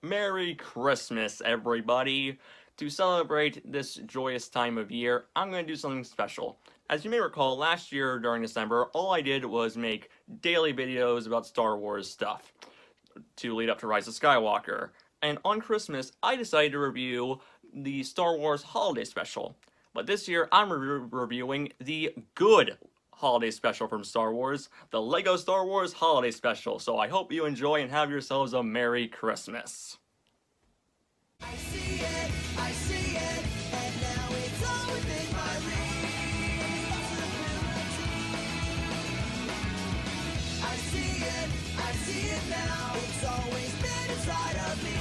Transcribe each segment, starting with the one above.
Merry Christmas, everybody! To celebrate this joyous time of year, I'm going to do something special. As you may recall, last year during December, all I did was make daily videos about Star Wars stuff to lead up to Rise of Skywalker. And on Christmas, I decided to review the Star Wars Holiday Special. But this year, I'm reviewing the good holiday special from Star Wars, the LEGO Star Wars Holiday Special. So I hope you enjoy and have yourselves a Merry Christmas. I see it, and now it's all within my reach. I see it now. It's always been inside of me.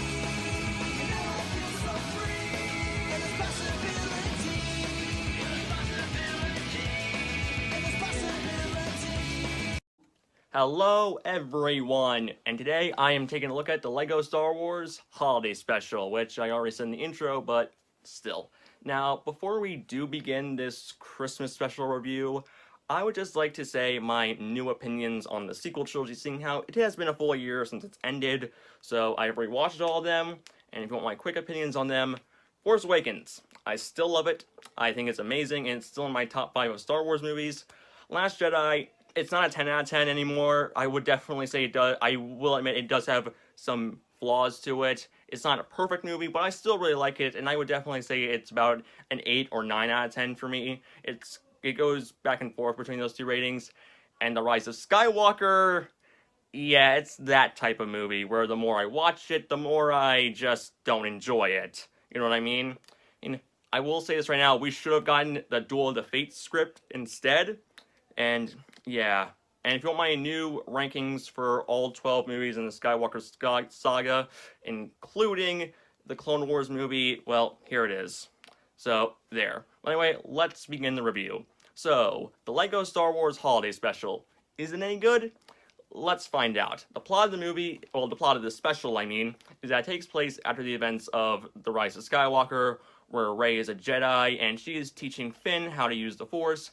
And now I feel so free. And there's possibility. And there's possibility. Hello everyone, and today I am taking a look at the LEGO Star Wars Holiday Special, which I already said in the intro, but still. Now, before we do begin this Christmas special review, I would just like to say my new opinions on the sequel trilogy, seeing how it has been a full year since it's ended, so I've rewatched all of them, and if you want my quick opinions on them, Force Awakens. I still love it, I think it's amazing, and it's still in my top 5 of Star Wars movies. Last Jedi, it's not a 10 out of 10 anymore. I would definitely say it does. I will admit it does have some flaws to it. It's not a perfect movie, but I still really like it, and I would definitely say it's about an 8 or 9 out of 10 for me. It goes back and forth between those two ratings. And The Rise of Skywalker, yeah, it's that type of movie where the more I watch it, the more I just don't enjoy it. You know what I mean? And I will say this right now, we should have gotten the Duel of the Fates script instead. And yeah, and if you want my new rankings for all 12 movies in the Skywalker saga, including the Clone Wars movie, well, here it is. So, there. Anyway, let's begin the review. So, the LEGO Star Wars Holiday Special. Is it any good? Let's find out. The plot of the movie, well, the plot of the special, I mean, is that it takes place after the events of The Rise of Skywalker, where Rey is a Jedi, and she is teaching Finn how to use the Force.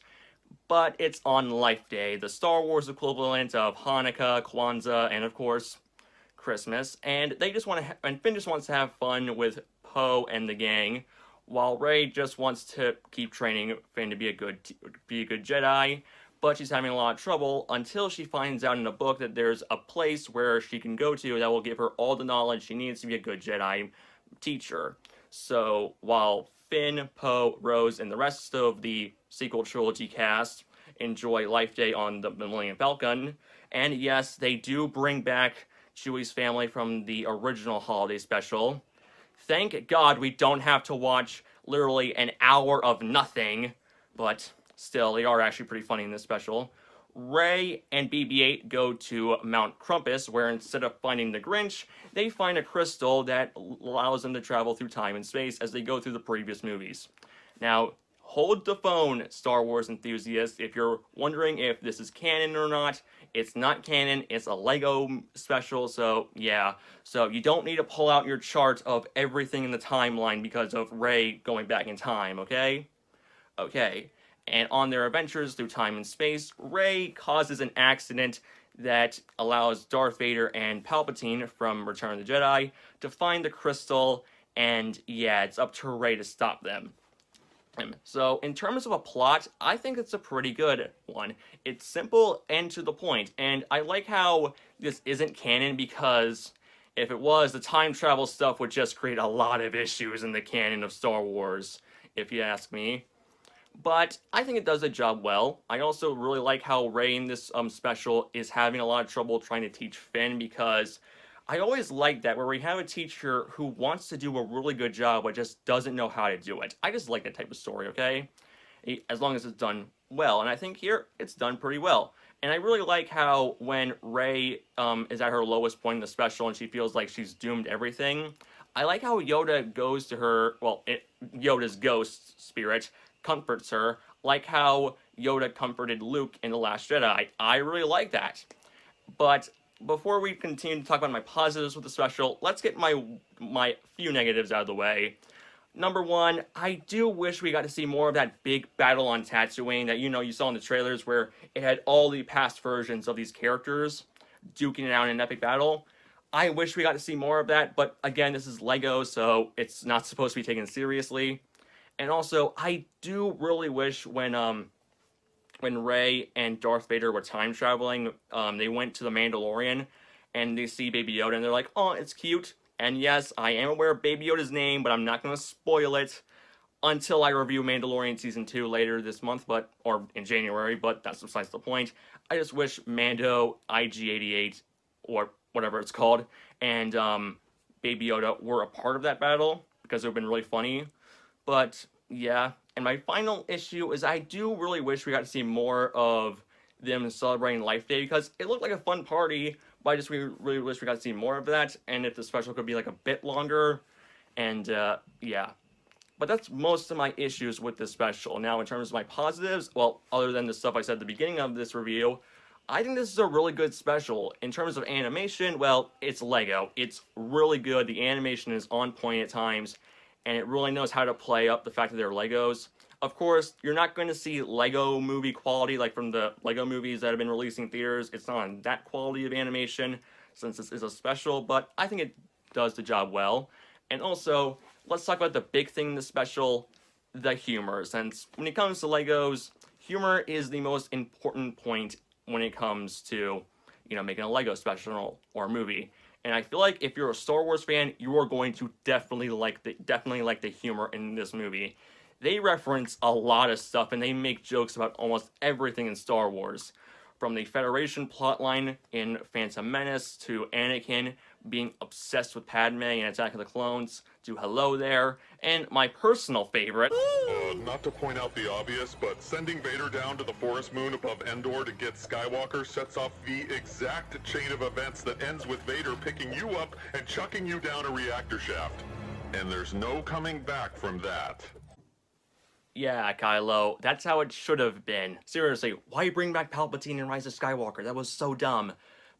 But it's on Life Day, the Star Wars equivalent of Hanukkah, Kwanzaa, and of course, Christmas. And they just want to, and Finn just wants to have fun with Poe and the gang, while Rey just wants to keep training Finn to be a good Jedi. But she's having a lot of trouble until she finds out in a book that there's a place where she can go to that will give her all the knowledge she needs to be a good Jedi teacher. So while Finn, Poe, Rose, and the rest of the sequel trilogy cast enjoy Life Day on the Millennium Falcon. And yes, they do bring back Chewie's family from the original holiday special. Thank God we don't have to watch literally an hour of nothing, but still, they are actually pretty funny in this special. Rey and BB-8 go to Mount Crumpus, where instead of finding the Grinch, they find a crystal that allows them to travel through time and space as they go through the previous movies. Now, hold the phone, Star Wars enthusiasts. If you're wondering if this is canon or not, it's not canon. It's a LEGO special, so yeah. So you don't need to pull out your chart of everything in the timeline because of Rey going back in time, okay? Okay. And on their adventures through time and space, Rey causes an accident that allows Darth Vader and Palpatine from Return of the Jedi to find the crystal, and yeah, it's up to Rey to stop them. So, in terms of a plot, I think it's a pretty good one. It's simple and to the point, and I like how this isn't canon because if it was, the time travel stuff would just create a lot of issues in the canon of Star Wars, if you ask me. But I think it does the job well. I also really like how Rey in this special is having a lot of trouble trying to teach Finn, because I always like that, where we have a teacher who wants to do a really good job but just doesn't know how to do it. I just like that type of story, okay? As long as it's done well, and I think here it's done pretty well. And I really like how when Rey is at her lowest point in the special and she feels like she's doomed everything, I like how Yoda goes to her, well, Yoda's ghost spirit comforts her, like how Yoda comforted Luke in The Last Jedi. I really like that. But before we continue to talk about my positives with the special, let's get my few negatives out of the way. Number one, I do wish we got to see more of that big battle on Tatooine that, you saw in the trailers, where it had all the past versions of these characters duking it out in an epic battle. I wish we got to see more of that, but again, this is Lego, so it's not supposed to be taken seriously. And also, I do really wish when Rey and Darth Vader were time traveling, they went to the Mandalorian and they see Baby Yoda and they're like, oh, it's cute. And yes, I am aware of Baby Yoda's name, but I'm not going to spoil it until I review Mandalorian Season 2 later this month, or in January, but that's besides the point. I just wish Mando, IG-88, or whatever it's called, and Baby Yoda were a part of that battle, because it would have been really funny. But, yeah. And my final issue is I do really wish we got to see more of them celebrating Life Day, because it looked like a fun party, but I just really wish we got to see more of that, and if the special could be like a bit longer, and yeah. But that's most of my issues with this special. Now, in terms of my positives, well, other than the stuff I said at the beginning of this review, I think this is a really good special. In terms of animation, well, it's Lego. It's really good. The animation is on point at times, and it really knows how to play up the fact that they're Legos. Of course, you're not going to see Lego movie quality like from the Lego movies that have been releasing in theaters. It's not on that quality of animation, since this is a special, but I think it does the job well. And also, let's talk about the big thing in the special, the humor. Since when it comes to Legos, humor is the most important point when it comes to, you know, making a Lego special or a movie. And I feel like if you're a Star Wars fan, you are going to definitely like the humor in this movie. They reference a lot of stuff and they make jokes about almost everything in Star Wars. From the Federation plotline in Phantom Menace to Anakin being obsessed with Padme in Attack of the Clones to Hello There, and my personal favorite. Not to point out the obvious, but sending Vader down to the forest moon above Endor to get Skywalker sets off the exact chain of events that ends with Vader picking you up and chucking you down a reactor shaft. And there's no coming back from that. Yeah, Kylo, that's how it should have been. Seriously, why bring back Palpatine in Rise of Skywalker? That was so dumb.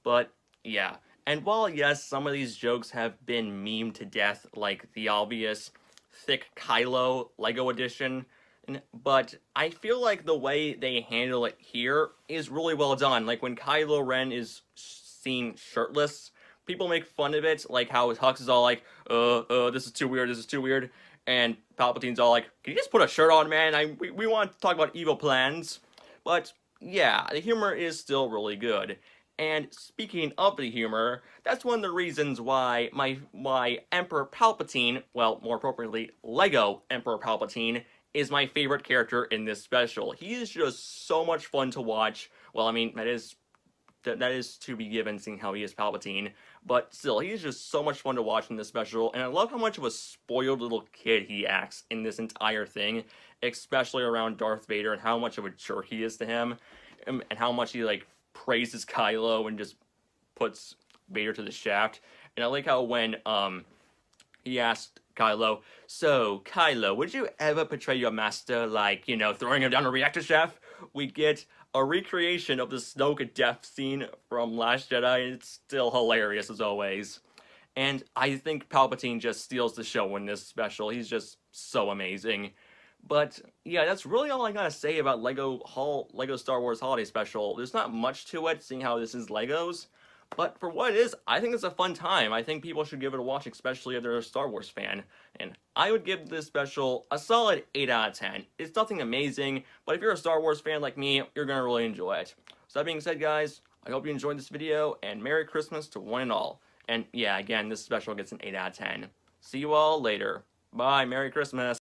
But, yeah. And while, yes, some of these jokes have been memed to death, like the obvious thick Kylo Lego edition, but I feel like the way they handle it here is really well done. Like, when Kylo Ren is seen shirtless, people make fun of it, like how Hux is all like, this is too weird, this is too weird. And Palpatine's all like, can you just put a shirt on, man? We want to talk about evil plans. But, yeah, the humor is still really good. And speaking of the humor, that's one of the reasons why Emperor Palpatine, well, more appropriately, Lego Emperor Palpatine, is my favorite character in this special. He is just so much fun to watch. Well, I mean, that is to be given, seeing how he is Palpatine. But still, he's just so much fun to watch in this special, and I love how much of a spoiled little kid he acts in this entire thing, especially around Darth Vader, and how much of a jerk he is to him, and how much he, like, praises Kylo and just puts Vader to the shaft. And I like how when, he asked Kylo, so, Kylo, would you ever portray your master like, you know, throwing him down a reactor shaft? We get a recreation of the Snoke death scene from Last Jedi, and it's still hilarious as always. And I think Palpatine just steals the show in this special. He's just so amazing. But yeah, that's really all I gotta say about Lego Star Wars Holiday Special. There's not much to it, seeing how this is Legos. But for what it is, I think it's a fun time. I think people should give it a watch, especially if they're a Star Wars fan. And I would give this special a solid 8 out of 10. It's nothing amazing, but if you're a Star Wars fan like me, you're gonna really enjoy it. So that being said, guys, I hope you enjoyed this video, and Merry Christmas to one and all. And yeah, again, this special gets an 8 out of 10. See you all later. Bye, Merry Christmas.